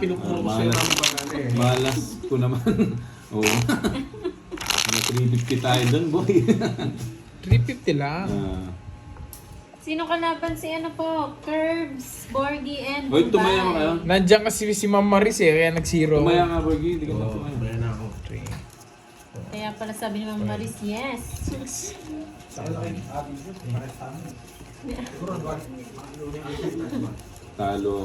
Kinukuha ko sa'yo ng banana eh. Malas ko naman. Oo. May 350 tayo dun, boy. 350 lang. Sino kalaban si ano po? Curbs, Borgie, and Boy, tumaya ka kayo. Nandiyan kasi si Ma'am Maris eh, kaya nag-zero. Tumaya nga, Borgie. Hindi ka na Oo, tumaya. kaya na ako. Kaya pala sabi ni Ma'am Maris, yes. Talo.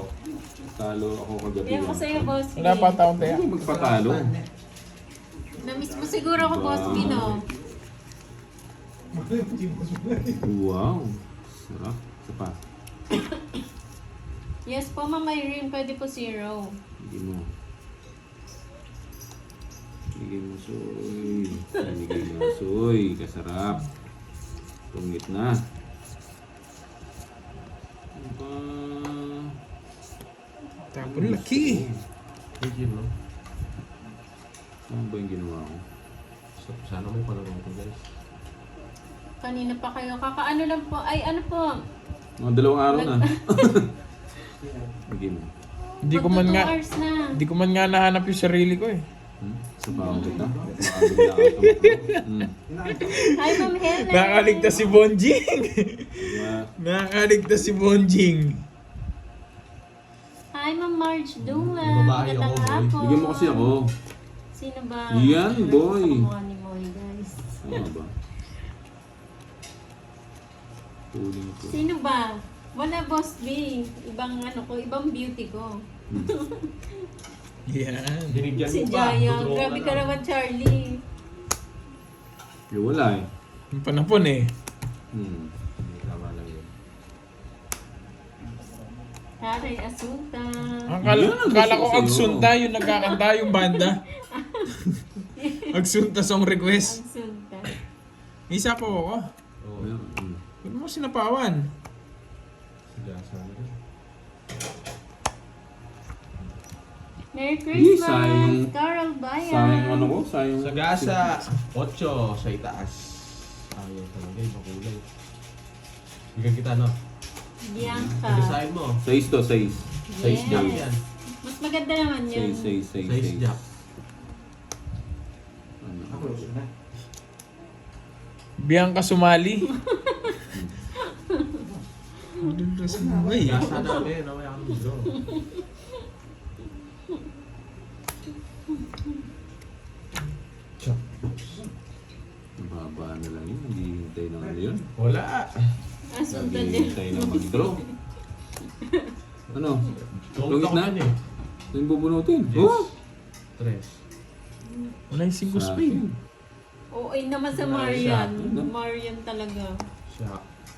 Talo ako kagabi. Kaya ko sa'yo, Boss B. Wala pa taong tayo. Hindi magpatalo. Namiss mo siguro ako, Boss B, no? Wow. Sarap. Isa pa. Yes po, Ma'am Irene, pwede po 0. Hindi mo. Bigay mo, soy. Bigay mo, soy. Kasarap. Tungit na. Ano ba? Tapon laki. Thank you, no? Ano ba yung ginawa ko? Sana may panonood ko, guys. Kanina pa kayo. Kakaano lang po. Ay, ano po? Mga 2 araw na. Bigay mo. Hindi ko man 2 nga, hours na. hindi ko man nga nahanap yung sarili ko eh. Sa bawang kita. Makabigla ka tumakbo. Hi, Ma'am Helen. Nakaligtas si Bonjing. Diba? Nakaligtas si Bonjing. Hi, Ma'am Marge Dua. Babae ako, Magandang boy. hapon. Bigyan mo kasi ako. Sino ba? Yan, boy. Sa kamukha ni Moy, guys. Ano ba? Tuling ko. Sino ba? Wala, Boss B. Ibang ano ko, ibang beauty ko. Yan. Binigyan Si mo pa. Jaya. Tuturo Grabe na ka lang. naman, Charlie. Wala eh. Yung panapon eh. Hindi, tama lang yun. Haray Asunta. Akala ko sa'yo. Agsunta yung nagkakanta yung banda. Agsunta song request. Asunta. Isa po ako. Oo. Huwag mo sinapawan. Sige, sana rin. Merry sayang. Christmas, Carol Bayan. Sayang ano ko? Sayang. Sa gasa, 8 sa itaas. Ayaw talaga, ibang kulay. Bigyan kita, no? Bianca. Design mo. 6 to 6. 6 Yes. jack. Yan. Mas maganda naman yun. 6. Size jack. Bianca sumali. Gasa na ba eh? Gasa namin, naway ako draw. Mababa na lang yun. Hindi hintay na ano yun. Wala. Asunta Hindi din. hintay na mag-draw. Ano? Tungkol Lungit ako na? yan eh. Ito yung bubunutin. Yes. Oh! 3. Wala yung 5 spade. Oo, ay naman sa Wala Marian. siya. Marian talaga. Siya.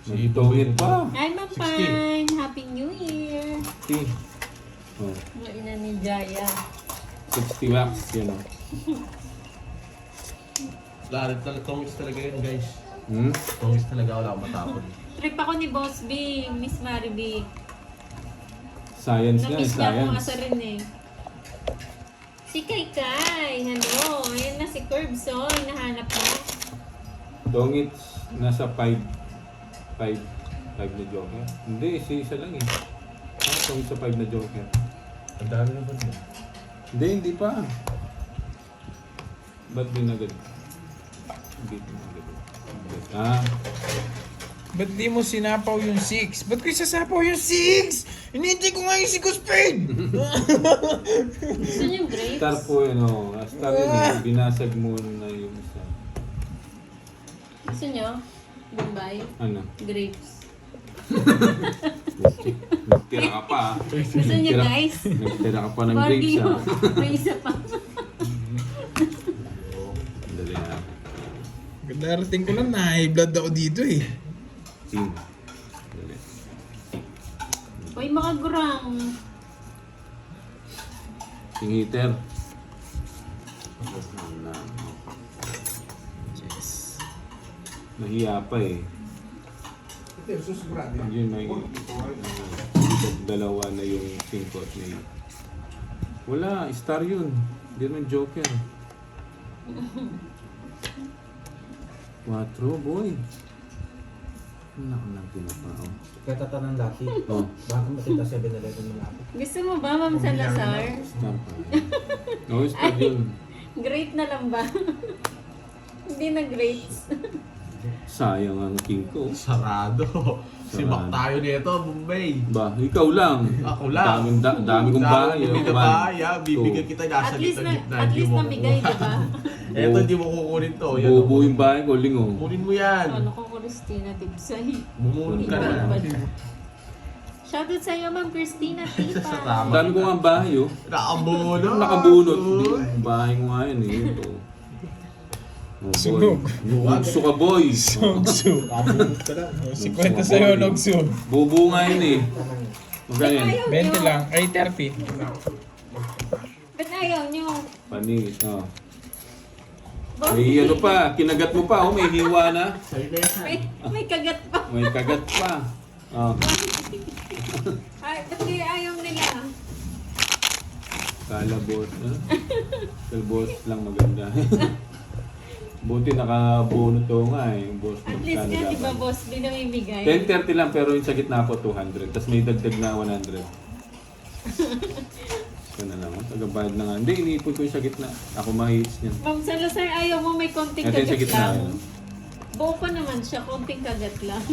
May tungit pa. Hi, Ma'am 16. Pine. Happy New Year. Oh, Mga ina ni Jaya. 60 wax. Yan o. Lahat talaga, tongis talaga yun, guys. Hmm? Tongis talaga, wala akong matapon. Trip ako ni Boss B, Miss Mariby. Science nga. Namiss niya akong Science. asa rin eh. Si Kai Kai. Hello. Ayan na si Curbs. Oh, hinahanap mo. Tungit nasa 5. 5 na joker. Hindi, isa lang eh. Tungit sa 5 na joker. Ang dami na ba yun? Hindi pa. Ba't din agad? Hindi din agad. Ah, Ba't di mo sinapaw yung 6? Ba't ko isasapaw yung 6? Hinihintay ko nga yung 6 spade! Gusto niyo yung grapes? star po yun o. Star yun eh. Binasag mo na yung isa. Gusto niyo? Bombay? Ano? Grapes. Nagtira ka pa. Gusto niyo guys? Nagtira ka pa ng grapes Borgie ha. mo. May isa pa. Dali na. Darating ko lang na high blood ako dito eh. Team. Dali. Uy, makagurang. Singiter. Yes. Nahiya pa eh. Yun may dalawa na yung 5 at may wala, star yun. Hindi naman joker. 4 boy. Anak ng tinapao. Kaya tatanang dati. Oh, Baka matita 7-Eleven mo na. Gusto mo ba, Ma'am Salazar? stampa. No, start yun. Great na lang ba? Hindi na grapes. Sayang ang king ko. Sarado. Sibak tayo nito, Bombay. Ba, ikaw lang. Ako lang. Dami kong bahay. Dami oh, bahay, man. ha. Bibigyan kita nasa At least gitna-gitna. at Hindi least mo namigay, kukuha. di ba? Eto, hindi mo kukunin to. Yan, Buo oh. yung bahay ko, lingo. Kunin mo yan. Ano ko, Christina Tipsay? Bumulong ka na. Shoutout sa'yo, Ma'am Christina Tipa. Ang dami ko nga ang bahay, oh. Nakabunot. Nakabunot. Uy. Ang bahay ko nga yun, eh. Ito. Oh, boy. Sugog. Nugso ka, boy. Nogsu. Kabunod ka lang. 50 sa'yo, Nogsu. Bubu nga yun, eh. Magkano yan? Ayaw 20 nyo. lang. Ay, 30. Ba't ayaw nyo? Panis, oh. May ano pa, kinagat mo pa, oh. May hiwa na. Sa'yo na yan. May kagat pa. May kagat pa. Oh. Ay, ba't kaya ayaw nila? Kala boss, Kala boss lang maganda. Buti nakabunot to nga eh, yung boss. At least nga, di ba, boss, di namimigay? 10.30 lang pero yung sa gitna po 200. Tapos may dagdag na 100. Ito na lang, tagabayad na nga. Hindi, iniipon ko yung sa gitna. Ako mahihits niyan. Ma'am Salazar, ayaw mo may konting Ito yung sa kagat gitna. lang. Yun. Buo pa naman siya, konting kagat lang.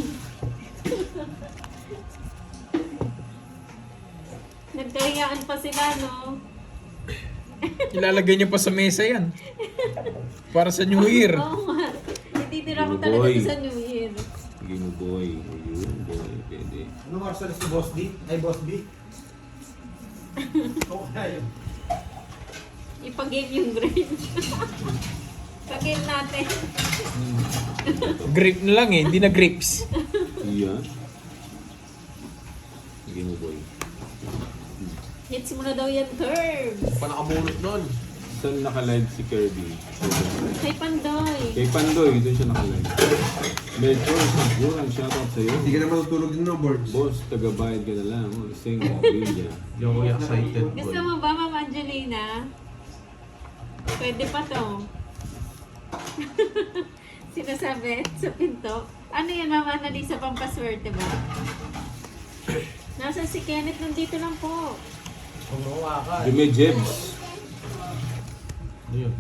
Nagkahiyaan pa sila, no? Ilalagay niyo pa sa mesa yan. Para sa New Year. Oo nga. Ititira ko Ano, talaga boy? ito sa New Year. Sige mo boy. Ayun, boy. Pwede. Anong oras na si Boss D? Ay, Boss B? Okay. Ipag-game yung grade. Pag-game natin. Grape na lang eh, hindi na grapes. Iya. Sige mo boy. Hits mo na daw yan, Curbs. Pa nakabunot nun. Saan naka-live si Kirby? Kay Pandoy. Kay Pandoy, doon siya naka-live. Medyo, siguro ang shoutout sa'yo. Hindi ka na matutulog din no, Boards. Boss, taga-bayad ka na lang. Sing, Villa. Hindi ako excited, boy. Gusto mo ba, Ma'am Angelina? Pwede pa to. Sinasabi sa pinto. Ano yan, Ma'am Annalisa, pampaswerte ba? Nasaan si Kenneth? Nandito lang po. Kumuha ka. Jume Jebs. Ano yun?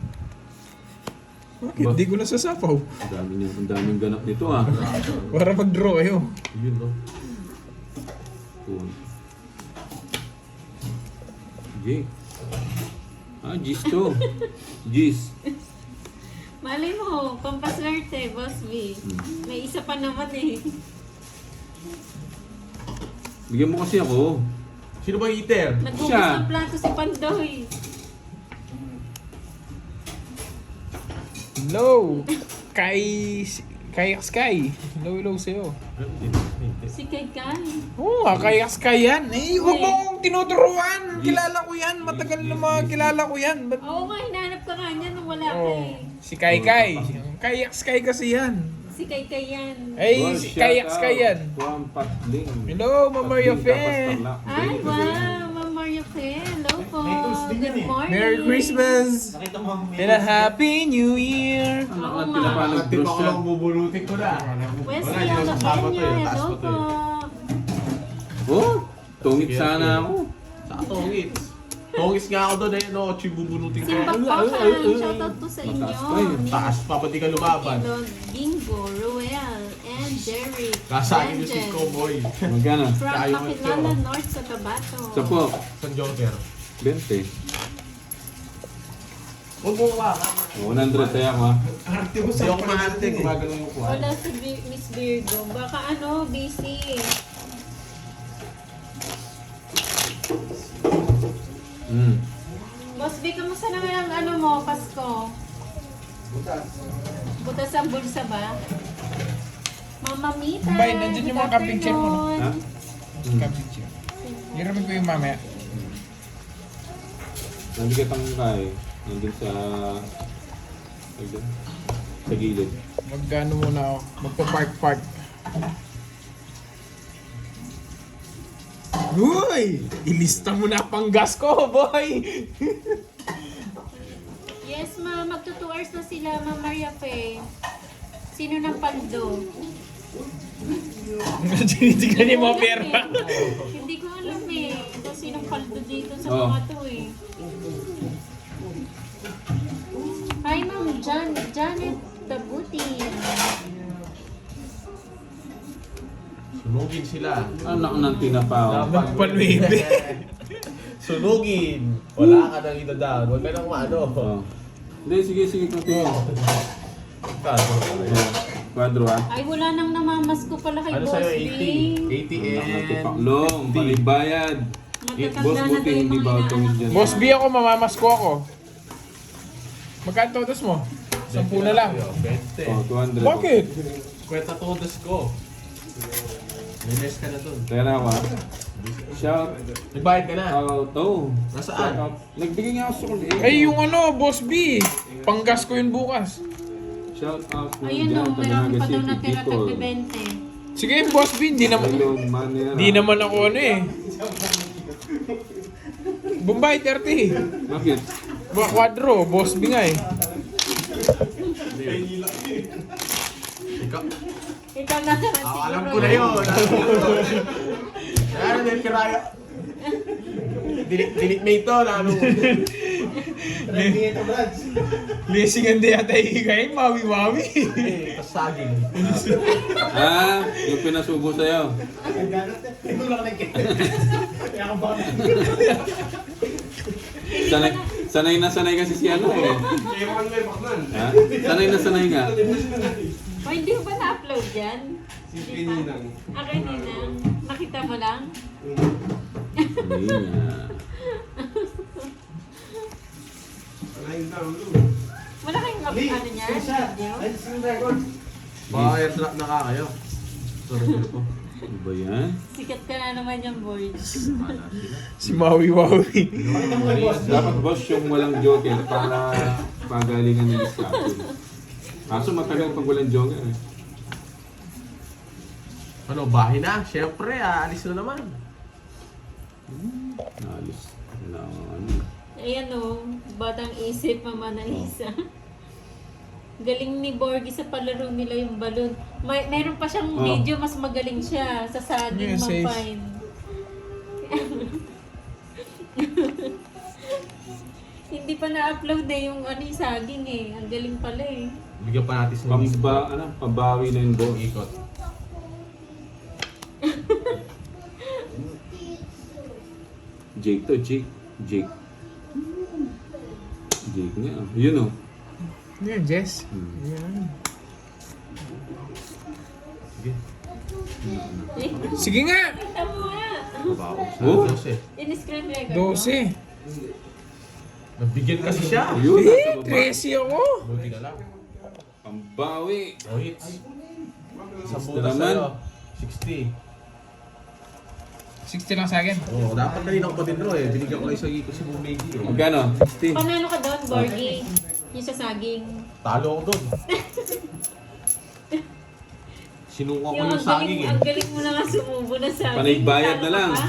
Bakit? Di ko nasasapaw. Ang daming ganap nito ah. Para mag-draw kayo. Yun, no? Cool. Jake. Ah, Gis to. Gis. Malay mo, pampaswerte, Boss B. May isa pa naman eh. Bigyan mo kasi ako. Sino ba yung eater? Naghugas Siya. ng plato si Pandoy. Hello! Kay Sky. Hello sa'yo. Si Kai Kai. Oo nga, kay Sky yan. Eh, huwag mo akong tinuturuan. Kilala ko yan. Matagal na mga kilala ko yan. Ba't? Oo nga, hinahanap ka nga niya nung wala ka Oh, eh. si Kay. Kay Sky kasi yan. Si Kai Kai yan. Ay, Boss, si Kay shout Sky out. yan. Juan Patling. Hello, Ma'am Maria Patling, Fe. tapos Tarlac. Ay, wow! Ma'am Mario Fe. Hello po. May tools din yan Good eh. morning. Merry Christmas! Nakita mo ang And a Happy New Year! Anak Oo natin nga. na pa Bakit nag-brush ako siya. lang bubulutin ko na? Wesley Wala, hindi ko sasama to Alabenya. eh. Taas Hello ko to po. eh. Oh, tungit Yes, sana yes. ako. Sa tongits. Tongits nga ako doon eh, no? Chi bubulutin ko. Simba Pakan. Shoutout po sa inyo. Mataas pa yun. Taas pa, pati ka lumaban. Ilog, Bingo, Ruel, and Derek. Kasagin yung si Brandon. Cowboy. Magkano? From Tayo Makilala ito. North sa Tabato. Sa po, San Joker. 20. Huwag mo ka. 100 tayo ako ha. arte mo Hindi sa ako maarte. Gumagano yung kuha. Wala si Miss Virgo. Baka ano, busy. Boss B, kamusta naman ang ano mo, Pasko? Butas ang bulsa ba? Mama Mita. Bay, nandyan yung mga good kapicture mo, no? Ha? afternoon. Kapityo. Hiramin ko yung mamaya. Nandigat ang kay. Nandun sa... Nandun? Sa gilid. Magkano muna ako. Magpa-park. Uy! Ilista mo na pang gas ko, boy! Yes, ma'am. Magto 2 hours na sila, Ma'am Maria Fe. Sino ng paldo? Tinitignan niya yung mga pera. Hindi ko alam eh. Kung sinong paldo dito sa Oh. mga to eh. Hi Ma'am Janet Tabuti. Sunugin sila. Anak ng tinapaw. Nagpalwebe. Sunugin. Wala ka nang idadaan. Huwag ka nang maano. Oh. Hindi, sige, continue. Quadro ah. Ay wala nang namamasko pala kay Ano Boss sa'yo? B. 80 and... Paklong, palibayad. Matatanda Boss, na buti daw yung hindi mga ba inaanak tungkol dyan? Boss B ako, mamamasko ako. Magkano todos mo? 10 na lang. 20. Oh, 200. Bakit? Kwenta todos ko. Linis ka na dun. Pera ko ah. Shout Nagbayad ka na. out. Oh. Nasaan? Shout out. Nagbigay nga ako sa kulit. Ay, yung ano, Boss B. Panggas ko yun bukas. Shout out. Ayun o, meron pa daw natira tagbe 20. Sige, Boss B, hindi naman ako ano eh. Bombay 30. Bakit? Quadro, Boss B nga eh. Ikaw. Ikaw na naman siguro. Alam ko na yun. Ano din kiraya? Delete me ito. Lalo. Hindi ito, Brad. Blessing ang day at ay mawi-mawi. Eh, tas saging. Ah, yung pinasubo sa'yo. Ang ganat eh. Ito lang nagkita. Kaya ka baka Sanay kasi si ano eh. Ha? Sanay nga. O, hindi mo ba na-upload yan? Si Pininang. Akin Ninang. Nakita mo lang? Hindi nga. Line down, Wala kayong ano niya? Video? Ay, screen record. Baka airdrop na ka kayo. Sorry po. Ano ba yan? Sikat ka na naman yung board. Si Mawi-Mawi. Pakita mo kay boss. Dapat boss yung walang joker para pagalingan ng discussion. Kaso matagal pag walang joker eh. Ano, bahay na? Siyempre, alis na naman. Naalis. Wala akong ano. Ayan o, batang isip, mama na isa. Galing ni Borgie sa palaro nila yung balon. Meron pa siyang Oh. video, mas magaling siya sa saging Yes, yes. Pampine. Hindi pa na-upload eh yung ano yung saging eh. Ang galing pala eh. Bigyan pa natin sa Pabawi na yung boss. ikot. Jake to, Jake. Jake nga. Yun o. Yan, Jess. Hmm. Yan. Sige. Eh, Sige nga! kita mo nga. Mabaho sa Oh. 12. In-screen record mo. 12. Nabigyan kasi siya. Yun, Eh, nasa baba. 13 ako. Buti na lang. Pambawi. O hits. Isang Gusto butas naman. sa'yo. 60. 60 lang sa akin. Oo, dapat kanina ko pa din eh. Binigyan ko kayo sa iko si Bumegi eh. Magkano? 60. Panalo ka doon, Borgie. Yung sa saging. Talo ko doon. Sinuko ko yung saging eh. Ang galing mo na nga sumubo na saging. Panay-bayad na Talo ka lang. pa.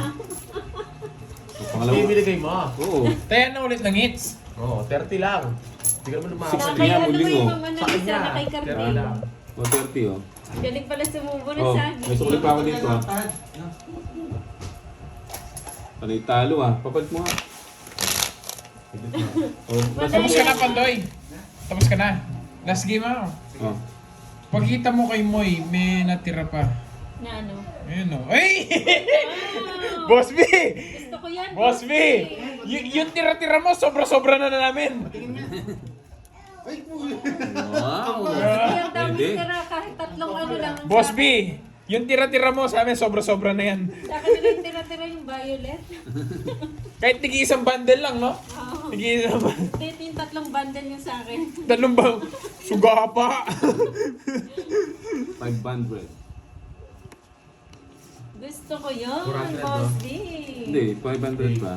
Hindi binigay mo. Oo. Tayan na ulit ng hits. Oo, 30 lang. Hindi ka naman Sa lumakad. Six. kay Kaya ano muling, yung oh. mama na Sa isa kanya. na kay 30 Carmen. lang. O, 30 oh. Galing pala sumubo na Oh, saging. may sukli pa ako dito ah. Panay talo ah. Papalit mo nga. Oh, Tapos ka na, Pandoy. Tapos ka na. Last game ako. oh. Pagkita mo kay Moy, may natira pa. Na ano? Ayun o. Ay! Wow! Boss B! Gusto ko yan. Boss B! Yung tira-tira mo, sobra-sobra na namin. Wow. Kaya dami Pwede. tira kahit tatlong ano lang. ang Boss sa- B! Yung tira-tira mo sa amin, sobra-sobra na yan. Sa akin nila yung tira-tira yung violet. Kahit tigi isang bundle lang, no? Oo. Tigi isang bundle. Ito yung tatlong bundle yung sa akin. Dalong bang suga pa. 500. Gusto ko yun, 400, Boss no? D. Hindi, 500 pa.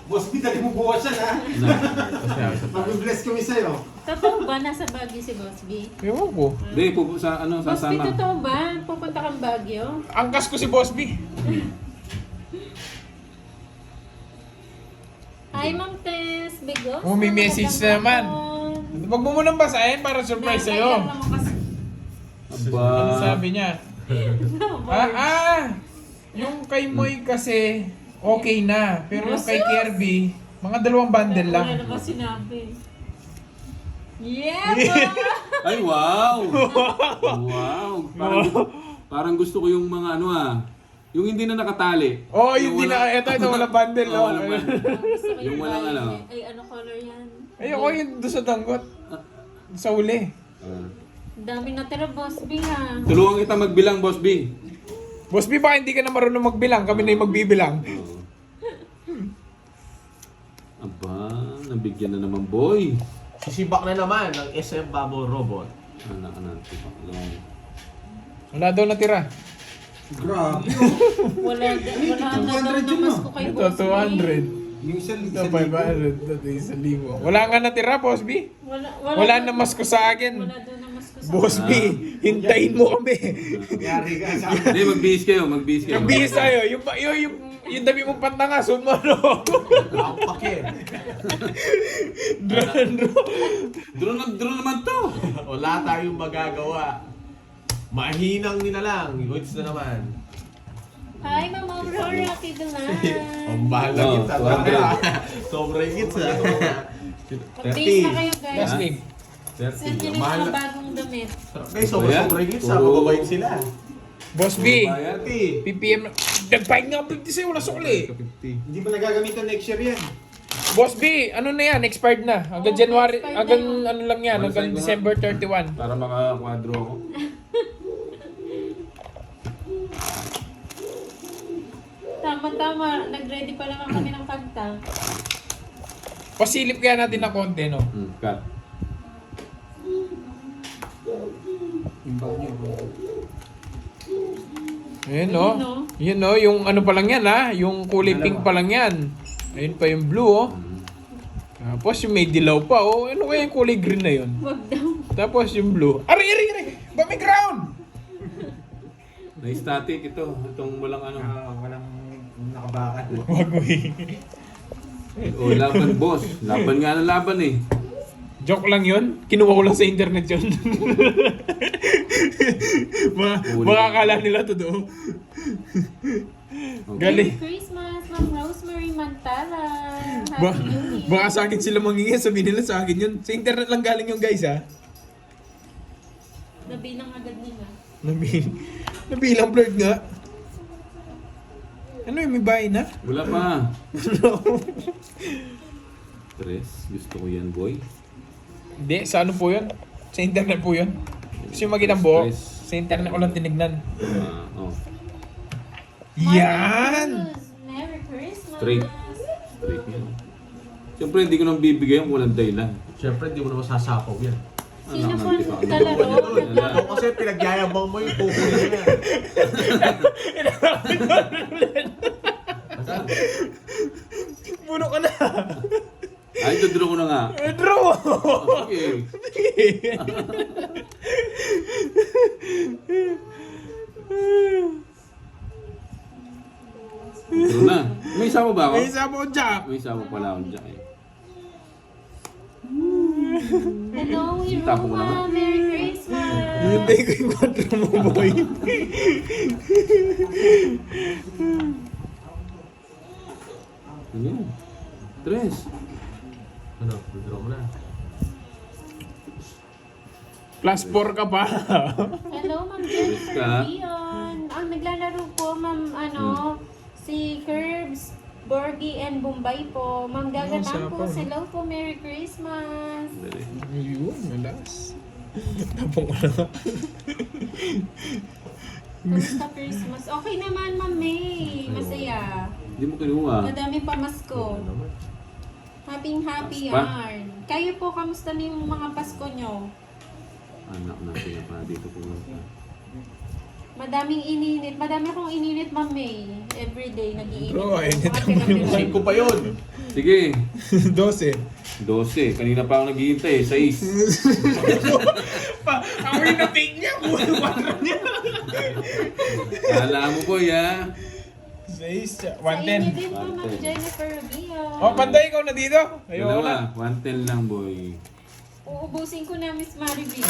Boss, dali mo bukas yan, ha? Mag-bless kami sa'yo. Totoo ba nasa Baguio si Boss B? Ewan ko. Hindi, sa ano, Boss B, sasama. totoo ba? Pupunta kang Baguio? Angkas ko si Boss B. Hi, Ma'am Tess. Bigos. Oh, may message na naman. Wag mo munang basahin para surprise sa'yo. Aba. Ano sabi niya? Yung kay Moy kasi okay na. Pero yung kay Kirby, mga 2 bundle lang. Wala naman sinabi. Yeah, boy! Ay, wow! Wow! Parang gusto ko yung mga ano yung hindi na nakatali. Oh, yung di na, ito walang bundle. Oo, walang bundle. Gusto ko Yung walang bahay. ano. Ay, ano color yan? Ayoko yung doon sa tanggot. Sa uli. Ang dami natira, Boss B, ha? Tulungan kita magbilang, Boss B. Boss B, baka hindi ka na marunong magbilang. Kami na yung magbibilang. Oo. Aba, nabigyan na naman, boy. Sisibak na naman ng SM Babo Robot. Anak natin. Wala daw natira. Grabe. Wala na daw 200 yun, namas no? ko kay Ito, Boss B. 200. Yung isa, Ito, 500. Ito, 1,000. Wala nga natira, Boss B. Wala na mas ko sa akin. Wala daw namas ko sa Boss B, hintayin mo kami. Yari ka sa Hindi, magbihis kayo, magbihis kayo. Yung bihis tayo, yung dami mong pantanga, sun mo, no? Ang pakin. Drone naman to. Wala tayong magagawa. Mahinang nila lang. Goods na naman. Hi, Mama Aurora, Tidulan. Ang bahal na Oh, kita. 200. Sobrang hits ah. Update na 30. kayo, guys. Last game. Send nyo 30. na Mahal yung mga na. bagong damit. Guys, sobrang hits ah. Mababait sila. Boss B, Bayad. 30. PPM, nagpahig nga 50 sa'yo, wala sukli. 50. Hindi mo nagagamitan next year yan. Boss B, ano na yan, expired na. Hanggang Oo, January, expired hanggang na. ano lang yan, hanggang December 31. Para makakwadro ako. Tama-tama, nag-ready pa lang kami ng kanta. Pasilip kaya natin ng konti, no? Cut. Ayun, no? Yun, no? Yung ano pa lang yan, ha? Yung kulay pink pa lang yan. Ayun pa yung blue, oh. Tapos yung may dilaw pa, oh. Ano kaya yung kulay green na yun? Wag daw. Tapos yung blue. Ari! Ba may ground! Na-static ito. Itong walang ano. Walang nakabakan. Wag mo O, laban boss. Laban nga na laban eh. Joke lang yun. Kinuha ko lang sa internet yun. Baka akala nila totoo. Okay. Galing. Merry Christmas, Ma'am Rosemary Mantala. Ba Happy New Year. baka sa akin sila mangingi. Sabihin nila sa akin yun. Sa internet lang galing yung guys, ha? Nabilang agad nila. Nabilang blurred nga. Ano yung may bahay na? Wala pa. Tres. Gusto ko yan, boy. Hindi, sa ano po yun? Sa internet po yun. Gusto yung makita ang buhok? Stress. Sa internet ko lang tinignan. Oh. Yan! Merry Christmas. Straight. Straight yan. Siyempre, hindi ko nang bibigay yung walang dahilan. Siyempre, hindi mo naman sasapaw yan. Sino po Anak ng kalaro? Wala. Ito kasi pinagyayabang mo yung kukunin niya. Puno ka na! Ay, dodro ko na nga. Draw! Okay. Dodro na. May isa mo ba ako? May isa mo, Jack! May isa mo pala akong dyan eh. Hello, Tapo ko Iruma. naman. Merry Christmas. Hintay ko yung 4 mo, boy. Ano yun? Tres. Ano, withdraw mo na. Plus 4 ka pa. Hello, Ma'am Yes ka. Jennifer Leon. Ang naglalaro po, Ma'am, si Curbs, Borgie, and Bombay po. Ma'am Gagatang sarap po. po. Hello po, Merry Christmas. Dali. Ayun, malas. Tapong ko na. Kamusta Christmas? Okay naman, Ma'am May. Masaya. Hindi mo kinuha. Madaming pamasko. Happy Paspa? yarn. Kayo po, kamusta na yung mga Pasko nyo? Anak natin na pa dito pumunta. Madaming ininit. Madami akong ininit, Ma'am May. Everyday, nag-iinit. Bro, ako. init Mga naman yung pinag- 5 pa yun. Sige. 12. 12. Kanina pa ako naghihintay. 6. Ako yung na-take niya. Kuha yung 4 niya. Kala mo po ya. 6. Sa inyo 110. din po, Ma'am 110. Jennifer Rubio. Oh, Panday ikaw na dito. Ayoko na. Dalawa. 110 lang boy. Uubusin ko na, Miss Maribel.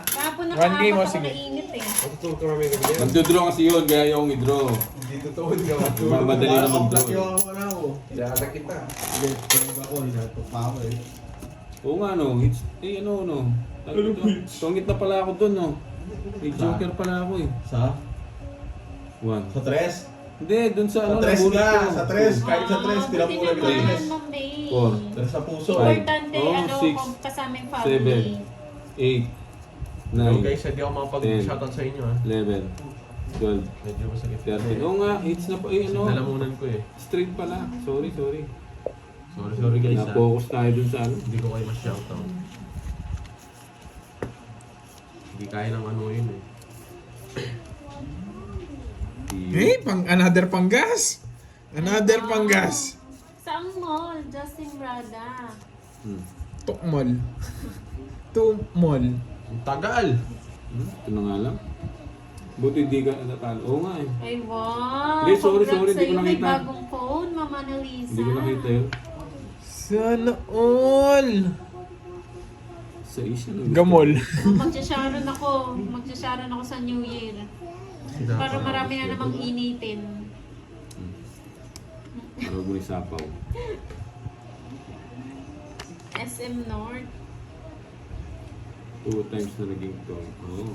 Kahapon One game, nakaapat ako sige. nainit eh. Matutulog ka mamaya gabi yan. Magdodraw kasi yun, kaya yung i-draw. Hindi totoo, hindi ka matulog. Mamadali na mag-draw. Komplat yung wala ko. Kaya kita. Hindi, tulog ako, hinatok pa ako eh. Oo nga no, it's, ano. Tungit na pala ako dun no. May joker pala ako eh. Sa? 1. Sa tres? Hindi, dun sa Sa ano. tres nabunot nga, ko. sa tres. Kahit sa tres, Ah, tira buti mo lang naman, yung tres. Ma'am May. 4, Tres sa puso. Importante, Oh, ano, six, kung kasamang 7, family. 8, No, 9, guys, hindi ako makapag-shoutout sa inyo, ha. 11, 12, Medyo masakit. 13. Oo nga, it's na pa, ano. Nalamunan ko eh. Straight pala. Sorry. Sorry guys, ha. Na-focus tayo dun sa ano. Hindi ko kayo ma-shoutout. Hindi kaya ng ano yun eh. Eh, another panggas. Another panggas. Saan mall? Justin Brada. Tukmol. Tumol. Ang tagal! Ito na nga lang. Buti hindi ka natalo. Oo nga eh. Ay, wow. Hindi, sorry, Congrats hindi ko sa'yo. May nakita. bagong phone, Mama Annalisa. Hindi ko nakita yun. Sana all. Sa isya. Gamol. Magsasharon ako sa New Year. Para marami na namang initin. Huwag mo ni sapaw. SM North. 2 times na naging to. Oh.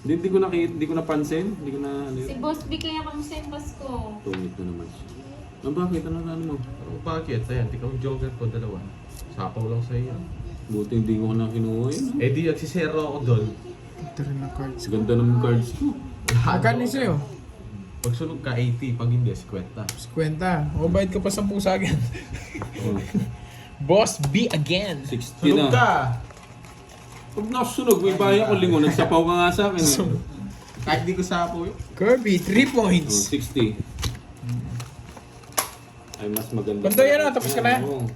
Hindi ko nakita, hindi ko napansin. Hindi ko na, ano Si yun. Boss B kaya kamusta yung Pasko? Tungit na naman siya. Ah, bakit? Ano mo? Oh, bakit? Ayan, ikaw yung joker ko, dalawa. Sapaw lang sa iyo. Buti hindi ko na kinuha yun. Eh di, nagsisero ako doon. Ito rin na cards. Ganda ng cards ko. Magkano yung sa'yo? Pag sunog ka, 80. Pag hindi, 50. Kwenta. O, bayad ka pa 10 sa akin. Oh, Boss B again. 60 Sunog na. ka! Pag nasunog, may bahay ako lingon. Nagsapaw ka nga sa akin. Eh. Kahit di ko sapaw yun. Kirby, 3 Oh, points. 60. Ay, mas maganda. Pantoy, ano? Tapos ka na? Oo.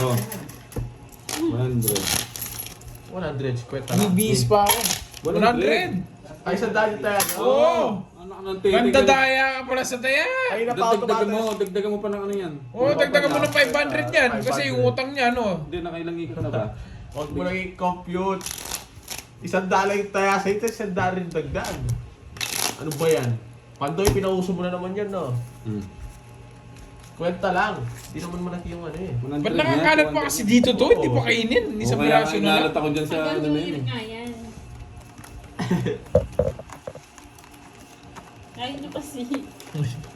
Oh. 100. 100, 50 lang. Bibis pa ako. 100. Ay, sa dahil tayo. Oo. Anak ng tete. Nandadaya ka pala sa taya. Ay, napauto Dagdagan mo pa ng ano yan. Oo, dagdagan mo ng 500 yan. Kasi yung utang niya, no? Hindi, nakailang ikot na ba? Huwag mo lang i-compute. $1 yung taya sa ito, $1 rin dagdag. Ano ba yan? Pandoy, pinauso mo na naman yan, no? Kwenta lang. Hindi naman malaki yung ano eh. Ba't nakakalat pa kasi dito to? Hindi pa kainin. Hindi sa piraso na lang. Inalat ako dyan sa Hanggang ano New na Year yun. nga yan. Ay, ano kasi.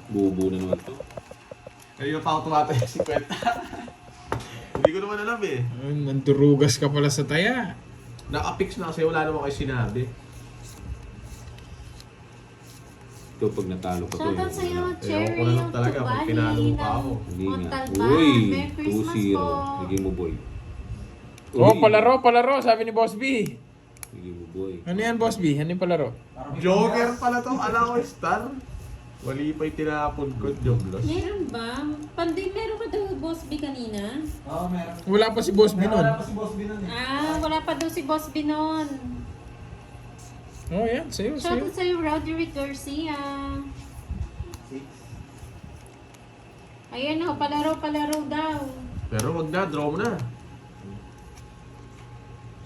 Bubo na naman to. Kaya pa ako tumatay si kwenta. Hindi ko naman alam eh. Ay, nandurugas ka pala sa taya. Naka-fix na kasi wala naman kayo sinabi. Ito pag natalo pa to. Shoutout sa'yo, Ewan Cherry. ko na lang talaga pag pinalo mo pa ako. Hindi nga. Montalban. Uy! Merry Christmas 2-0. po. Bigay mo boy. Oh, palaro, sabi ni Boss B. Bigay mo boy. Ano yan, Boss B? Ano yung palaro? Joker pala to. Alam ko star. Wali pa yung tinapon ko. Joglos. Meron ba? Panday, meron ka daw Boss B kanina? Oo, meron. Wala pa si Boss B nun. Wala pa si Boss B nun eh. Ah, wala pa daw si Boss B noon. Oh, yan. Sa'yo. Shoutout sa'yo, Roderick Garcia. Ayan o, palaro daw. Pero wag na. Draw mo na.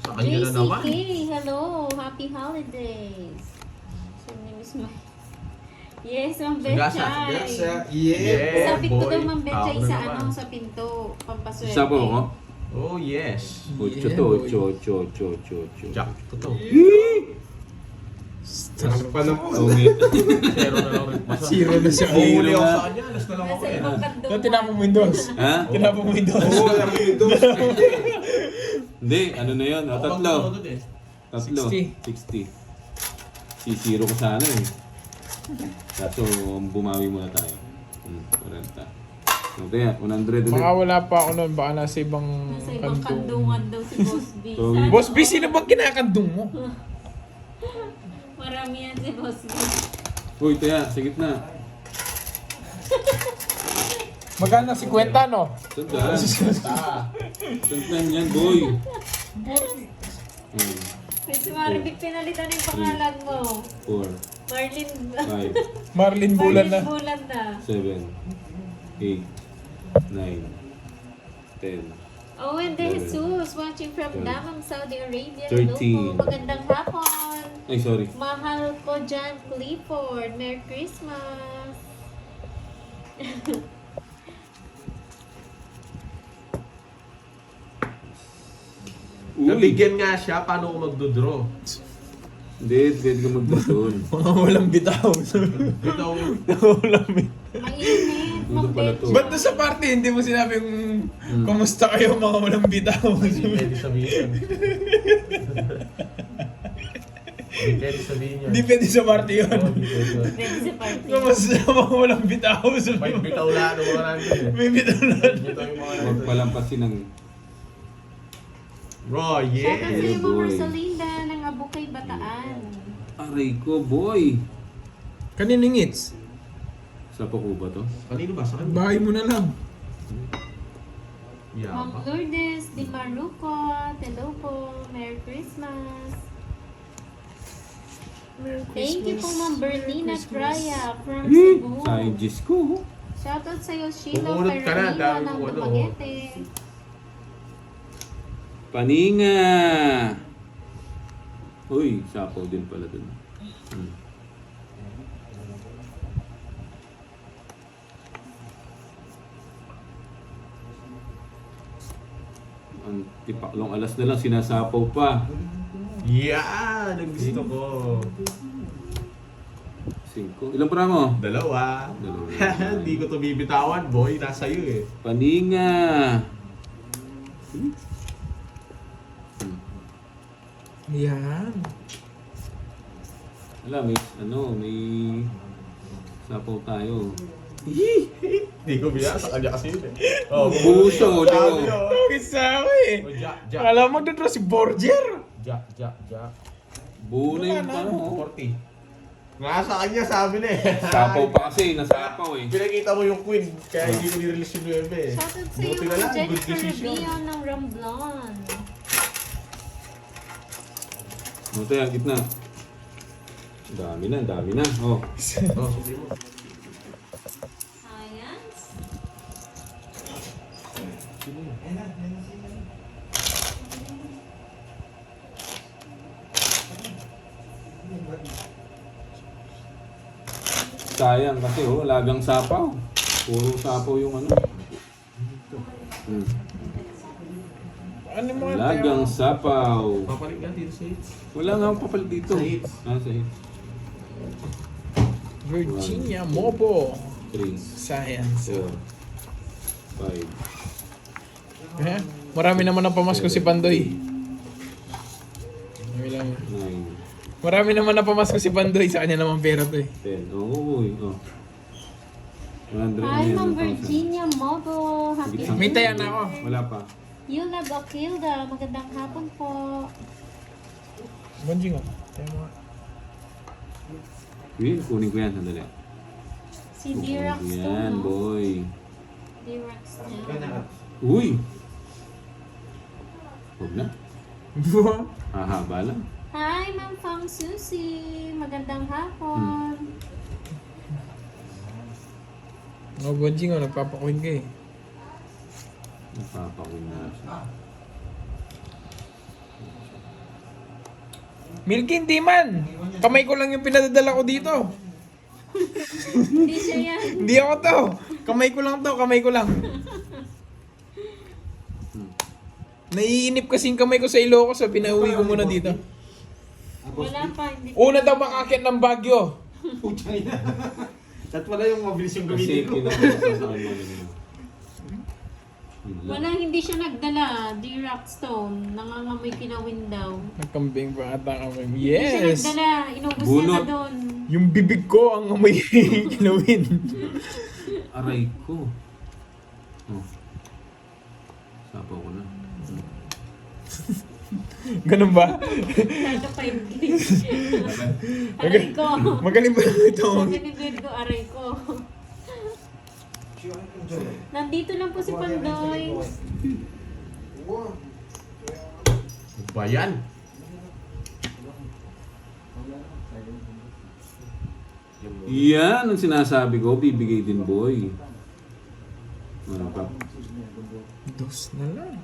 Sa kanya na naman. JCK, hello. Happy holidays. So, name is my... Yes, Ma'am Betchay. Yeah, Sabi ko boy. daw, Ma'am Betchay, Tao na sa naman. ano, sa pinto. Pampaswerte. Isa po ako? Oh, yes. 8 to, 8. Jack, totoo. Pa na po. Tungit. Zero na lang rin pasa. Zero na siya. Huli ako sa kanya. Alas na lang ako Nasa eh. ibang kanto. Ito, tinapon mo yung dos. Ha? Tinapon mo yung dos. Oo, alam mo yung dos. Hindi, ano na yun? O, tatlo. eh. Tatlo. 60. 60. Si-zero ko sana eh. Kaso, bumawi muna tayo. 40. So, kaya, 100 ulit. Baka wala pa ako nun. Baka nasa ibang Nasa ibang kandung. kandungan daw si Boss B. So, Sana- Boss B, sino bang kinakandung mo? Marami yan si Boss B. Uy, taya, sa gitna. Magkano si Kwenta, no? Sandaan. Sandaan yan, boy. Wait, si Maribig, pinalitan yung pangalan mo. 4, Marlin 5, Marlin Bulan na. Bulan na. 7, 8, 9, 10, Owen De Jesus, watching from Damam, Saudi Arabia. 13. Hello po, magandang hapon. Ay, sorry. Mahal ko John Clifford. Merry Christmas. Nabigyan nga siya, paano ko magdodraw? Hindi, pwede ka magbuton. Mga walang bitaw. Ikaw, Walang bitaw. Mainit. Ano pala to? Ba't doon sa party hindi mo sinabing kumusta kayo mga walang bitaw? hindi pwede sabihin. Hindi pwede sabihin yan. Hindi pwede sa party yun. Oo, hindi pwede yun. Ready sa party. Kumusta mga walang bitaw? May bitaw lahat ng mga nandun eh. May bitaw na. Bitaw yung mga Huwag nandun. palampasin ng... Bro, Shoutout sa yes! iyo, Ma'am boy. Rosalinda ng Abukay, Bataan. Aray ko, boy! Kaninong hits? Sa ko ba to? Kanino ba? Sa kanya? Bahay mo na lang. Ma'am Yaba. Lourdes Di Maruco, hello po. Merry Christmas. Thank you po, Ma'am Berlina Traya from Cebu. Sayang Diyos ko. Shoutout sa iyo, Sheila Kukunot ka na, Ferreira dami ng mo, ano. Dumaguete. Paninga! Uy, sapaw din pala dun. Ang tipaklong alas na lang, sinasapaw pa. Yan! Ang gusto ko. 5. Ilang para mo? Dalawa. Dalawa. Hindi ko to bibitawan, boy. Nasa iyo eh. Paninga! Yan. Alam, may sapaw tayo. Hindi ko biya. Sa kanya kasi yun eh. Oh, Puso, di mo. Bakit sa ako eh? Oh, ja, ja. Akala mo magdodraw si Borger. Ja, ja, ja. Buo na yung Wala na. pano. 40. Nasa kanya sabi na eh. Sapaw pa kasi, nasapaw eh. Pinakita mo yung queen, kaya hindi ko nirelease yung 9 eh. Shoutout sa iyo, Buti na Ma'am lang, good Jennifer decision. Rubio ng Ramblon. Ano tayo, gitna. Dami na. Oh. Oh, sabi mo. Science. Sayang kasi lagang sapaw. Puro sapaw yung ano. Ano mo Lagang sapaw. Papalit ka dito sa hits. Wala nga akong papalit dito. Sa hits. Sa hits. Virginia Mobo. 3, Science. 4, 5, Eh, marami naman ang pamasko si Pandoy. Marami naman ang pamasko si Pandoy. Sa kanya naman pera to eh. 9, 10. Oo, oh. 100 na Hi, yan, Ma'am 1,000. Virginia Mobo. Happy May taya na ako. Wala pa. Yula Bakilda, magandang hapon po. Bonjing oh. Tayo mo. Yun, kunin ko yan. Sandali. Si Dirax Kunin ko to, yan, no? boy. Dirax to. Uy! Huwag na. Hahaba lang. Hi, Ma'am Fang Susie. Magandang hapon. Oh, Bonjing oh. Nagpapakuin ka eh. Napapakawin na siya. Milky, hindi man. Kamay ko lang yung pinadadala ko dito. Hindi siya yan. Hindi ako to. Kamay ko lang to. Kamay ko lang. Naiinip kasing kamay ko sa Ilocos. So pinauwi ko muna dito. Wala pa. Hindi Una daw makakit ng Baguio. Pucha ina. At wala yung mabilis yung Kasi gamitin ko. kinakasama sa ano nila. Wala, hindi siya nagdala. Dirax Stone. Nangangamoy kinawin daw. Nagkambing pa ata kami. Hindi siya Yes. nagdala. Inubos niya Bunot. na doon. Yung bibig ko ang amoy kinawin. Aray ko. Oh. Sapaw ko na. Ganun ba? Kaya 5 gigs. Aray ko. Magaling ba ito? Sabi ni Bird ko, aray ko. Nandito lang po si Pandoy. Ba yan? Yan ang sinasabi ko. Bibigay din, boy. Ano pa? Dos na lang.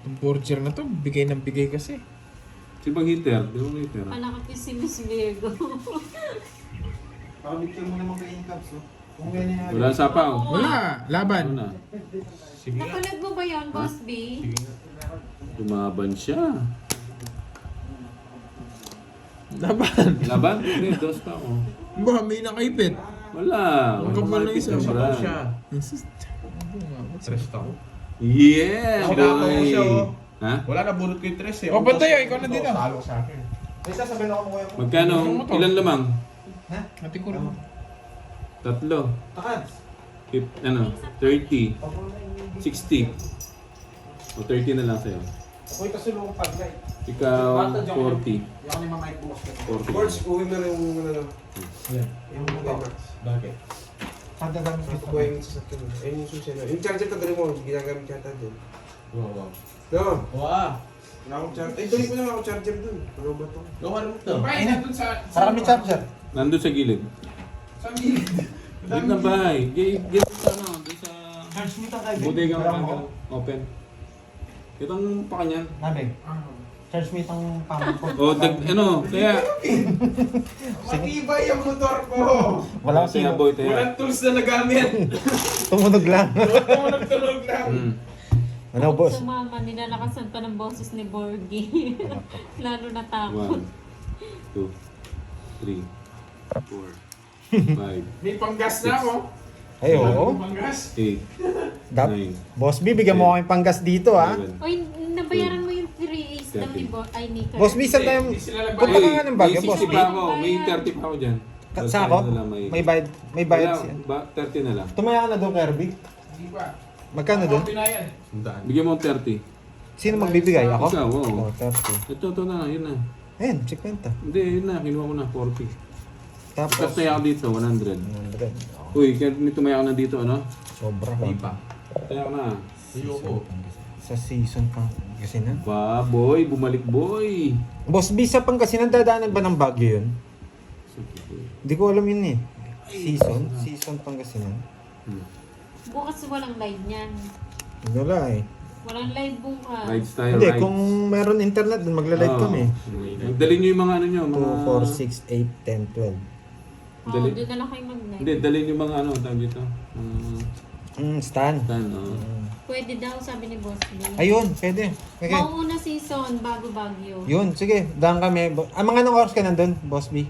Yung Borger na to, bigay ng bigay kasi. Si bang hitter? Di ba may hitter? Palakap yung si Miss Virgo. Pakabigyan mo naman kayo yung caps, oh. Kung ganyan na. Wala sa pa. Wala, Ano laban. na? Sige nga. Napanood mo ba yun, Boss B? Sige nga. Lumaban siya. Laban. Laban? Hindi, dos pa ako. Ba, may nakaipit. Wala. Ang kapal na isa. Sabaw siya. Stressed ako. Yeah, Sinama ko boy. siya, oh. Ha? Wala na bunot ko yung tres eh. Oh, ba't tayo? Ikaw na dito. Talo sa akin. May sasabihin ako mo yung... Magkano? Ilan lamang? Ha? Ate ko rin. 3. Takads. 30. 60. O 30 na lang sa'yo. Ako'y kasulong pagkay. Ikaw, 40. Yung ako ni Mama bukas ko. 40. Boards, uwi mo na yung ano. Yung mga Bakit? pagdagamit Ito ko po yung sasakyan mo. Ayun yung susi na. Yung charger ka mo, ginagamit yata dun. Wow. No, Wow. wala akong charger. Ay, tuloy ko lang ako charger dun. Ano ba to? Gawa naman to. Ay, nandun sa... Saka kami charger. Nandun sa gilid. Sa gilid. Gilid na bahay. Gilid sa ano, doon sa... Charge mo ito kayo. Bodega mo open. Itong pa kanyan. Nabig. Charge mo itong pamang ko. O, kaya... Matibay ang motor ko. Wala Kaya sino. boy, kaya... Walang tools na nagamit. Tumunog lang. Nagtunog lang. Hmm. Ano, boss? Sumama, nilalakasan pa ng boses ni Borgie. Lalo natakot. 1, 2, 3, 4, 5, May panggas na ako. Ay, oo. Panggas. 8, Dap. 9, Boss B, bigyan mo kami panggas dito, ha? 11. Oy, nabayaran mo yung 3 is lang ni Ay, ni Kurt. Boss B, saan tayo? Hindi sila Punta nagbayad. ka nga ng bagyo, May boss 60 B. pa ako, may 30 pa ako dyan. Saan ako? May bayad, may bayad Wala, siya. 30 na lang. Tumaya ka na doon, Kirby. Hindi pa. Magkano Ako doon? binayad. Sundaan. Bigyan mo ng 30. Sino magbibigay? Ako? Ikaw, oo. Oh, 30. Ito na, yun na. Ayun, 50. Hindi, yun na, kinuha ko na 40. Tapos, Tapos tayo ako dito, 100. 100. Uy, kaya tumaya ako na dito, ano? Sobra. Hindi pa. Tayo ako na. Ayoko. Sa season pa. Pangasinan. Ba, boy, bumalik boy. Boss B, sa Pangasinan, dadaanan ba ng Baguio yun? Hindi ko alam yun eh. Season Pangasinan. Bukas walang live niyan. Wala eh. Walang live bukas. Rides tayo, Hindi, rides. kung meron internet, dun magla-live Oo. kami. Dali nyo yung mga ano nyo, mga... 2, 4, 6, 8, 10, 12. Oo, Dali. doon na lang kayo mag-live. Hindi, dali nyo yung mga ano, tawag dito. Stan. Tan, oh. Pwede daw, sabi ni Boss B. Ayun, pwede. Okay. Mauuna season, bago Baguio. Yun, sige. Daan kami. Mga anong oras ka nandun, Boss B?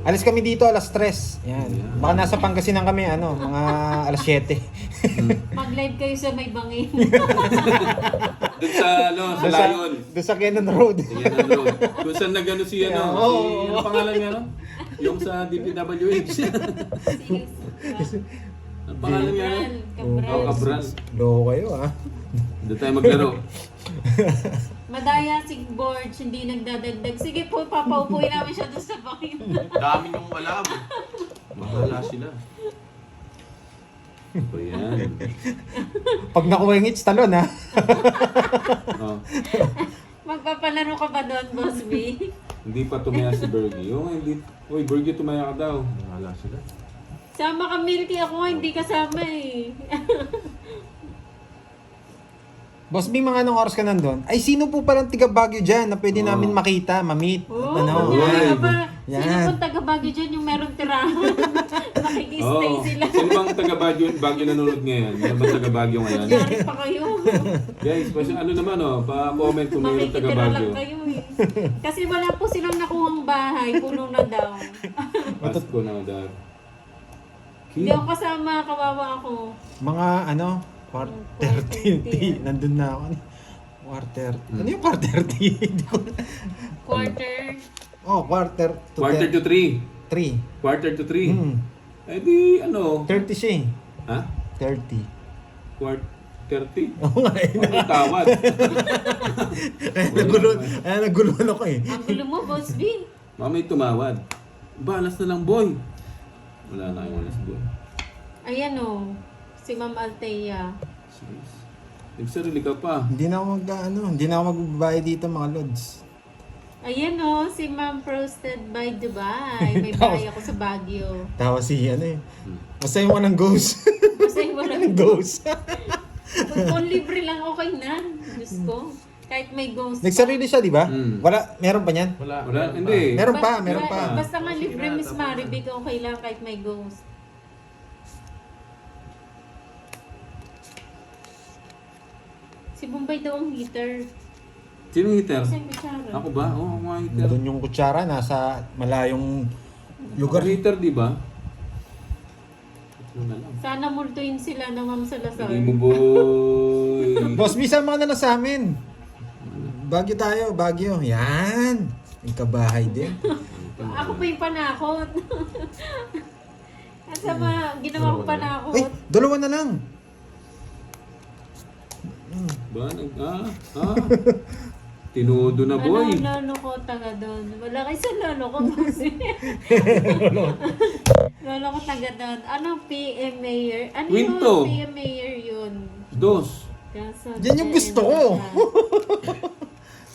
Alis kami dito alas 3. Yan. Baka nasa Pangasinan kami, ano, mga alas 7. Mag-live kayo sa may bangin. Doon sa, ano, sa Lion. Doon sa Kenan Road. Yan ang road. Kung saan nag-ano si, ano, Oo. ano pangalan niya, ano? Yung sa DPWH. Ang pangalan niya, ano? Cabral. Oh, Cabral. Loko kayo, ha? Doon tayo maglaro. Madaya si Borge, hindi nagdadagdag. Sige po, papaupuin namin siya doon sa bangin. Dami niyong alam. Bahala sila. So, yan. Pag nakuha yung hits, talon, ha? Oh. Magpapalaro ka ba doon, Boss B? Hindi pa tumaya si Bergie. Oh, hindi. Uy, Bergie, tumaya ka daw. Bahala sila. Sama ka, Milky. Ako nga hindi kasama eh. Boss B, mga anong oras ka nandun? Ay, sino po palang tiga Baguio dyan na pwede namin makita, ma-meet? Oo, Ano? kunyari ka ba? Yan. Sino pong taga Baguio dyan yung meron tirahan? Nakikistay Oo. sila. Sino bang taga Baguio nanonood ngayon? Sino bang taga Baguio ngayon? Kunyari pa kayo. Guys, kasi ano naman oh, pa-comment kung mayroong taga Makikitira Baguio. lang kayo eh. Kasi wala po silang nakuhang bahay. Puno na daw. Pasko na dad. Hindi ako kasama. Kawawa ako. Mga ano, quarter 30. Nandun na ako. Quarter. Ano yung quarter 30? Hindi ko- Quarter. Oh, quarter to Quarter to 3. 3. Quarter to 3. Eh di ano? 30 siya eh. Ha? 30. Quart 30? Oo nga eh. Ano tawad? Naguluhan ako eh. Ang gulo mo, Boss B. Mamay tumawad. Balas na lang boy. Wala na yung alas boy. Ayan o. Si Ma'am Althea. Serious. Nagsarili ka pa. Hindi na ako hindi na ako magbabayad dito mga lods. Ayan o. Si Ma'am Frosted by Dubai. May bahay ako sa Baguio. Tawa si ano eh. Basta yung walang ghost. Basta yung walang Anong ghost? Kung libre lang okay na. Diyos ko. Kahit may ghost. Nagsarili siya, di ba? Mm. Wala, meron pa niyan? Wala, hindi. Meron pa, meron pa. Basta nga libre Miss Maribig, okay lang kahit may ghost. Si Bombay daw ang heater. Sino heater? Kasi yung kutsara. Ako ba? Oo, mga heater. Doon yung kutsara, nasa malayong lugar. Heater, di ba? Ito na lang. Sana multuin sila ng Ma'am Salazar. Hindi mo, boy. Boss, bisa mga na lang sa amin. Bagyo tayo, Bagyo. Yan. May kabahay din. Ako pa yung panakot. At sa mga ginawa ko panakot. Ay, dalawa na lang. Ba? Tinudo na, boy. Ano lolo ko taga doon? Wala kayo sa lolo ko kasi. Lolo ko taga doon. Ano PM Mayor? Ano Winto. yung PM Mayor yun? Dos. Kaso, Yan yung gusto ko.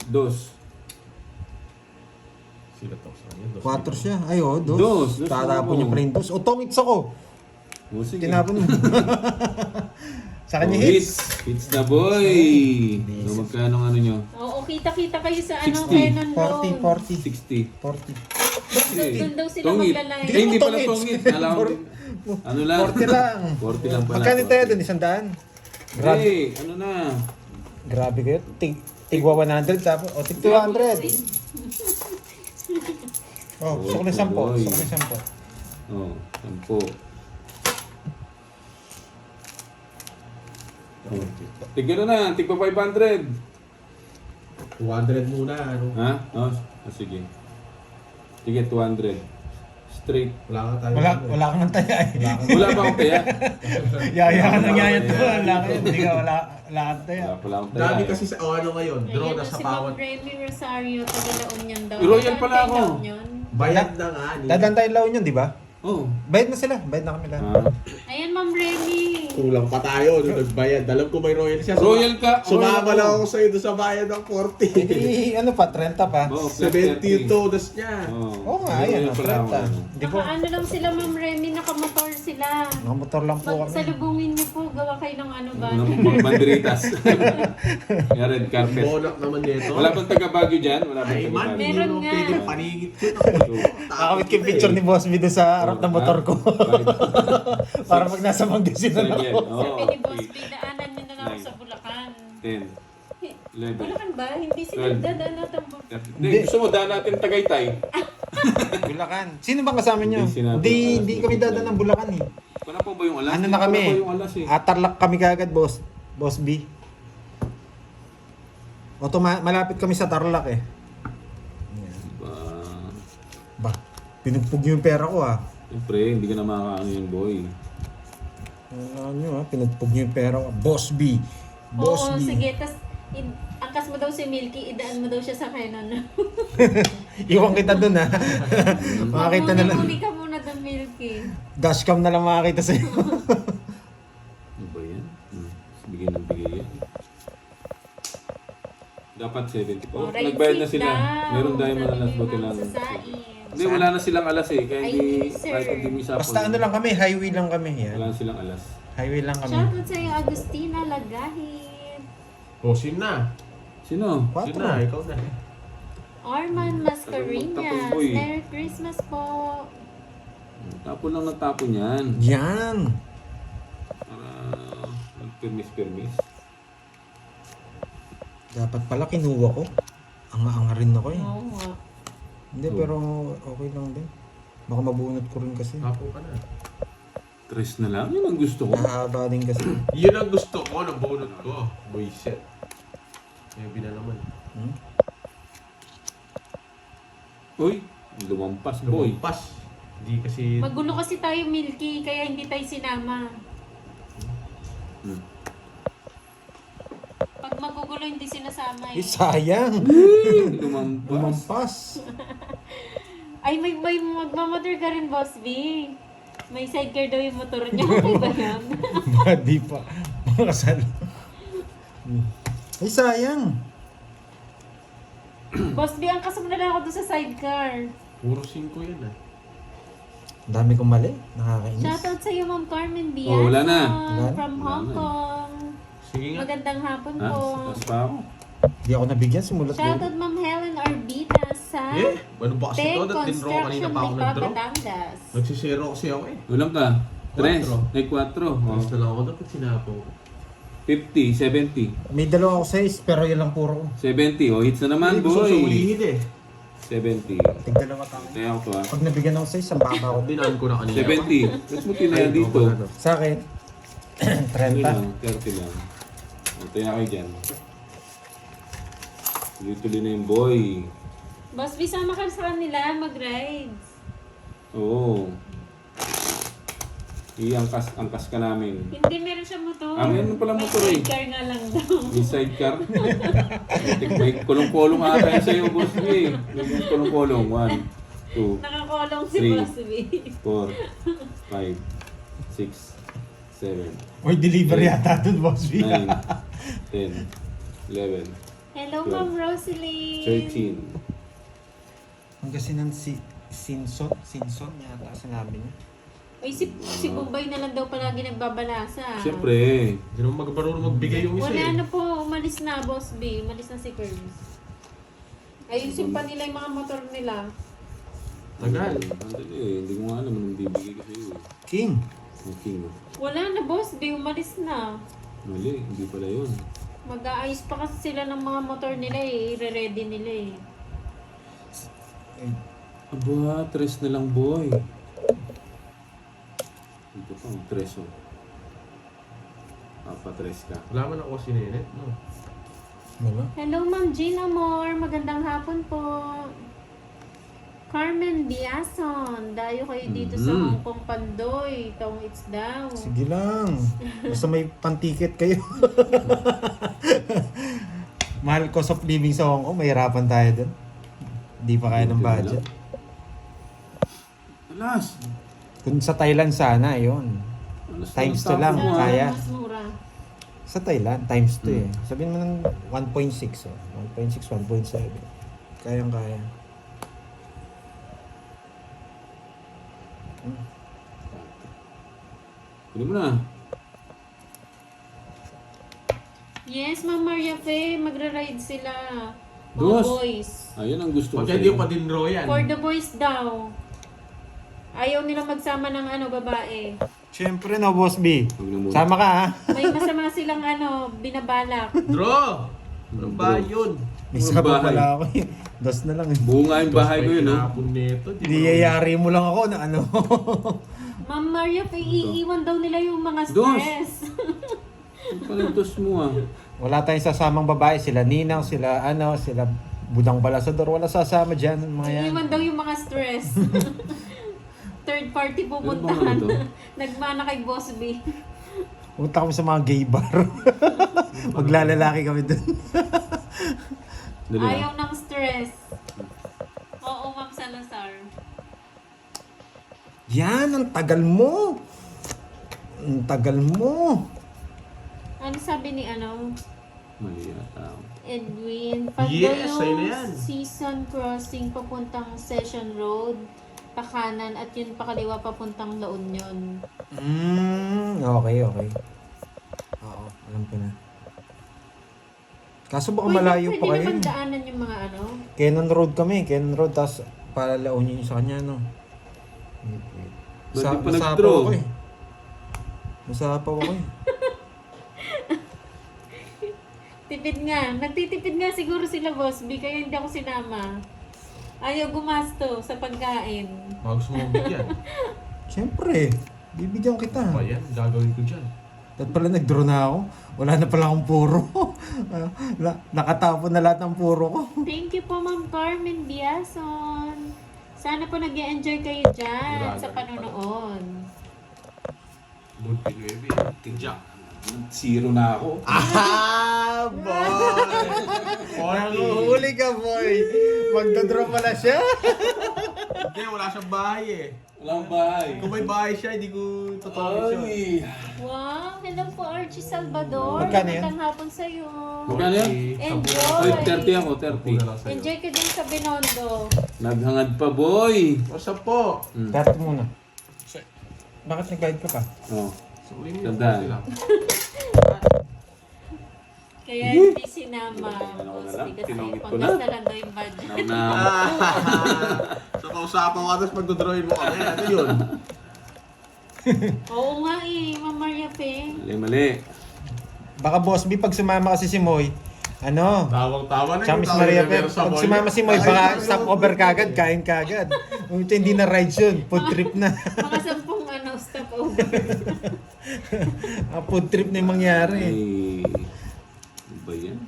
Dos. Sila to sa kanya. 4 siya. Ay, oh, dos. Dos. Tatapon niya pa rin dos. O, tongits ako. O, sige. Tinapon mo. Sa kanya Oh, hits. Hits na, boy. So, magkano ano nyo? Oo, kita-kita kayo sa ano, 60. Canon Road. 40, 40. 60. 40. Doon daw sila Tongit. maglalay. Eh, hindi pala Tongit. tongit. Alam ko. Ano lang? 40 lang. 40 lang pala. Magkano tayo doon? 100? Grabe. Hey, ano na? Grabe kayo. Tigwa 100 tapos. O, tig 200. Oh, gusto ko na 10. Boy. Gusto ko na 10. Oh, 10. Oh. Tigano na, tigpa 500. 200 muna, ano? Ha? Oh, sige. Sige, 200. Straight. Wala ka tayo. Wala kang antaya eh. Wala pa akong taya. Yaya ka nang yaya to. Wala ka yun. Hindi ka wala antaya. Wala akong taya. Dami kasi sa ano ngayon, draw Ayan na na sa si Ma'am bawat. Remy Rosario, taga La Union daw. Royal pala ako. La Union. Bayad na nga. Dadaan tayo laon yun, di ba? Oh. Bayad na sila. Bayad na kami lahat. Ah. Ayan, Ma'am Remy. Kulang pa tayo nung nagbayad. Alam ko may royal siya. Royal ka. Sumama Royal lang ako. ako sa'yo doon sa bayad ng 40. Eh, ano pa? 30 pa. Oh, plus 70 yung 30. todas niya. Oh. Oo nga, ayan. Royal pala ako. 30. Hindi ko. Naka ano lang sila, Ma'am Remy, nakamotor sila. Nakamotor lang po Pag kami. salubungin niyo po, gawa kayo ng ano ba? Ng mga banderitas. Yung red carpet. Bonak naman nito. Wala bang taga Baguio dyan? Wala bang Ay taga man, Baguio? Meron hindi nga. pwede panigit ko. Nakakawit ko yung picture ni Boss B doon sa harap ng motor ko. Para pag nasa Pangasinan Seven. ako. Oh, Sabi ni Boss B, daanan niyo na lang ako sa Bulacan. 10. 11. Bulacan ba? Hindi sila 12. dadaan natin. Hindi, gusto mo daan natin Tagaytay. Bulacan. Sino bang kasama nyo? Hindi sinabi. Hindi kami dadaan ng Bulacan eh. Wala pa ba yung alas? Ano na kami? Wala pa yung alas eh. Tarlac kami kagad, Boss B. Malapit kami sa Tarlac eh. Ba, Ba, pinugpog yung pera ko ah. siyempre, hindi ka na makakaano yun, boy. Ano nyo ah, pinugpog yung pera ko. Boss B. Boss Oo, B. sige. Tapos, angkas mo daw si Milky, idaan mo daw siya sa Canon. Iwan kita dun ah. Makakita na lang. Muni ka muna doon, Milky. Dashcam na lang makakita sa'yo. Ano ba yan? Bigay ng bigay yan. Dapat 70 po. Alright, Nagbayad na sit sila. down. Meron diamond Sabi alas ni buti Ma'am lang. Sasain. Hindi, wala na silang alas eh. Kaya hindi, Ay, sir. kahit hindi mo isapon. Basta ano lang kami, highway lang kami. Yan. Wala na silang alas. Highway lang kami. Shoutout sa'yo, Agustina Lagahit. Posin na. Sino? Sin na, ikaw na. Arman Mascareñas. Tapos, boy. Merry Christmas po. Tapon lang ng tapon yan. Yan. Para nagpermis-permis. Dapat pala kinuha ko. Anga-anga rin ako eh. Oo nga. Hindi, pero okay lang din. Baka mabunot ko rin kasi. Kapo ka na. Tres na lang. Yun ang gusto ko. Mahaba din kasi. Yun ang gusto ko, nabunot ko. Buisit. Maybe na naman. Hmm? Uy, lumampas boy. Lumampas. Hindi kasi... Magulo kasi tayo, Milky, kaya hindi tayo sinama. Hmm. Pag magugulo, hindi sinasama Eh, eh. sayang. Lumampas. Lumampas. Ay, may magmamotor ka rin, Boss B. May sidecar daw yung motor niya. Okay ba yan? Di pa. Makasal. Ay, sayang. Boss B, ang kasama na lang ako doon sa sidecar. Puro 5 yan ah. Ang dami kong mali. Nakakainis. Shoutout sa iyo, Ma'am Carmen Biason. Oh, wala na. From Wala Hong na. Kong. Sige nga. Magandang hapon Ha? po. Tapos pa ako. Di ako nabigyan, simulat ko. Shoutout Ma'am Helen Orbita sa Eh, ano ba kasi Tech ito? That dinro kanina Construction pa ako Lipa, nag-draw. Batangas. Nagsisero kasi ako eh. Ulam ka? 3. Quatro. May 4. Oh. Tapos na lang ako dapat sinapo. 50, 70. May dalawa ako 6, pero yun lang puro ko. 70. Oh, hits na naman, Hindi gusto ko boy. ulihin eh. 70. Tig dalawa tayo. Kaya ako to ah. Pag nabigyan ako 6, ang baba ko. Dinaan ko na kanina. 70. Let's mo tinaya dito. Sa akin, 30. 30 lang. Ito na kayo dyan. Tuloy-tuloy na yung boy. Boss, bisama ka sa kanila mag-rides. Oo. Angkas ka namin. Hindi, meron siya motor. Meron pala motor eh. May sidecar nga lang daw. May sidecar. May kulong-kulong ata yun sa'yo, boss B. May kulong-kulong. 1, 2, Nakakolong si Three. Boss B. 4, 5, 6, 7, Or delivery yata dun, boss B. 9, 10, 11, Hello, 12, Ma'am Rosalie. 13. Ang kasi ng Sinson yata sinabi niya. Ay, si Bombay na lang daw palagi nagbabalasa. Siyempre. Hindi naman magbaruro magbigay yung isa Wala eh. na po, umalis na, Boss B. Umalis na si Curbs. Ayusin pa nila yung mga motor nila. Tagal. Andali eh. Hindi ko nga alam anong bibigay ko sa'yo. King. Ang king. Wala na, Boss B. Umalis na. Mali. Hindi pala yun. Mag-aayos pa kasi sila ng mga motor nila eh. I-ready nila eh. Aba, 3 na lang, boy. Ito pa, 3 oh. 3 ka. Wala man ako sinenet, no? Wala. Hello, Ma'am Jean Amor. Magandang hapon po. Carmen Biason. Dayo kayo dito sa Hong Kong Pandoy. Tong it's down. Sige lang. Basta may pantiket kayo. Mahal cost of living sa Hong Kong, mahirapan tayo dun. Hindi pa kaya ng budget. Alas! Kung sa Thailand sana, yun. Alas Times na 2 lang, tapo mo, kaya. Mas mura. Sa Thailand, times 2 eh. Sabihin mo ng 1.6 oh. 1.6, 1.7. Kayang-kaya. Kunin mo na. Yes, Ma'am Maria Fe. Magra-ride sila. Mga Dos. boys. Ayun ang gusto ko Pag hindi ko pa dinro yan. For the boys daw. Ayaw nila magsama ng babae. Siyempre no, Boss B. Huwag na muna. Sama ka ha. May masama silang binabalak. Draw! Ano ba yun? May Mga saba bahay. pala ako eh. Das na lang eh. Buo nga yung bahay ko yun, ha? Tinapon nito. di ba? Niyayari mo lang ako na ano. Ma'am Maria Fe, iiwan daw nila yung mga Dos. stress. Ang palintos mo, ah. Wala tayong sasamang babae. Sila Ninang, sila sila Budang Balasador. Wala sasama dyan. Mga yan. Iiwan daw yung mga stress. Third party Ano pupuntahan. ba ito? Nagmana kay Boss B. Punta kami sa mga gay bar. Maglalalaki kami dun. Dali ah. Ayaw ng stress. Oo, Ma'am Salazar. Yan, ang tagal mo. Ang tagal mo. Ano sabi ni Mali yata ako. Edwin? Yes, Pagdalo ayun na yan. Season Crossing papuntang Session Road, pakanan at yun pakaliwa papuntang La Union. Okay. Oo, alam ko na. Kaso baka malayo pa Pwede kayo. naman daanan yung mga Cannon Road kami. Cannon Road, tapos palalaon nyo yung sa kanya, no? Ba't di pa Nasapaw nag-draw? ako eh. Nasapaw ako eh. Tipid nga. Nagtitipid nga siguro sila, Boss B, kaya hindi ako sinama. Ayaw gumasto sa pagkain. Mga gusto mo bigyan. Siyempre, bibigyan kita. Pa yan, gagawin ko dyan. At pala nag-draw na ako. Wala na pala akong puro. Nakatapon na lahat ng puro ko. Thank you po, Ma'am Carmen Biason. Sana po nag-enjoy kayo dyan sa panonood. Good baby. Tinjak. 0 na ako. Ah, boy! Nanguhuli ka, boy! Magdodraw pala siya. Hindi, wala siyang bahay eh. Walang bahay. Kung may bahay siya, hindi ko totoo siya. Ay! Wow! Hello po, Archie Salvador. Magkano yan? Magandang hapon sa'yo. Magkano yan? Enjoy! Ay, 30 ako, 30. Enjoy ka din sa Binondo. Naghangad pa, boy! What's up po? 30 muna. Bakit nag-guide ka pa? Oh. So, yun yun. Tandaan. Sila. Kaya hindi sinama. Ano ko na Boss lang, B, kasi tinungit ko panggas na. na lang daw yung budget. So, kausapan ko tapos magdodrawin mo kami. Ano yun? Oo nga eh, Ma'am Maria Pe. Mali. Baka Boss B, pag sumama kasi si Moy, ano? Tawang-tawa na Tsaka yung Miss tawag Maria na Pe, meron sa pag boy. sumama si Moy, Ay, baka ano? stop over kagad, kain kagad. Ito hindi na rides yun, food trip na. Mga 10 stop over. Food trip na yung mangyari. Ay. Ano ba yan?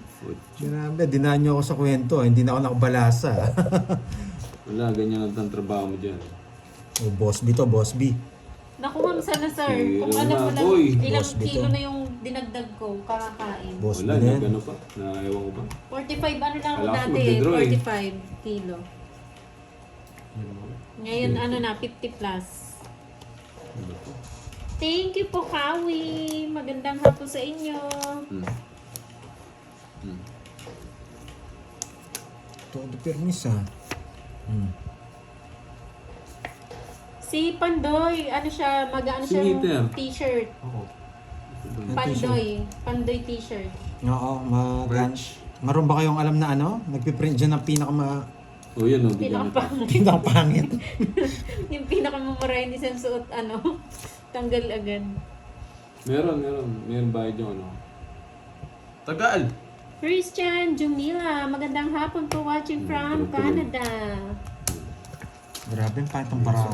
Grabe, dinaan niyo ako sa kwento, hindi na ako nakabalasa. Wala, ganyan ang trabaho mo dyan. Oh, Boss B to, Boss B. Naku Ma'am Salazar, Zero kung alam mo na, lang boy. ilang Boss B kilo to. na yung dinagdag ko, kakakain. Boss B Wala, na yan. nagano pa. Ewan ko ba? 45, ano lang ako Kala ko dati, magdodraw eh. 45 kilo. Ngayon, ano na, 50 plus. Ano ba to? Thank you po, Kawi. Magandang hapon sa inyo. Hmm. Hmm. Todo permis ah. Si Pandoy, ano siya, mag-ano Si siya Peter. t-shirt. Oo. Pandoy t-shirt. Oo, Branch. Maroon ba kayong alam na ano? Nagpiprint dyan ng Oh, yan o. Bigyan mo. Pinakapangit. pinakapangit. Yung pinakamamarayan isang suot, ano, tanggal agad. Meron. Meron bayad yung ano. Tagal. Christian Jumila, magandang hapon po watching from tuloy-tuloy. Canada. Grabe, ang pangit ang parang.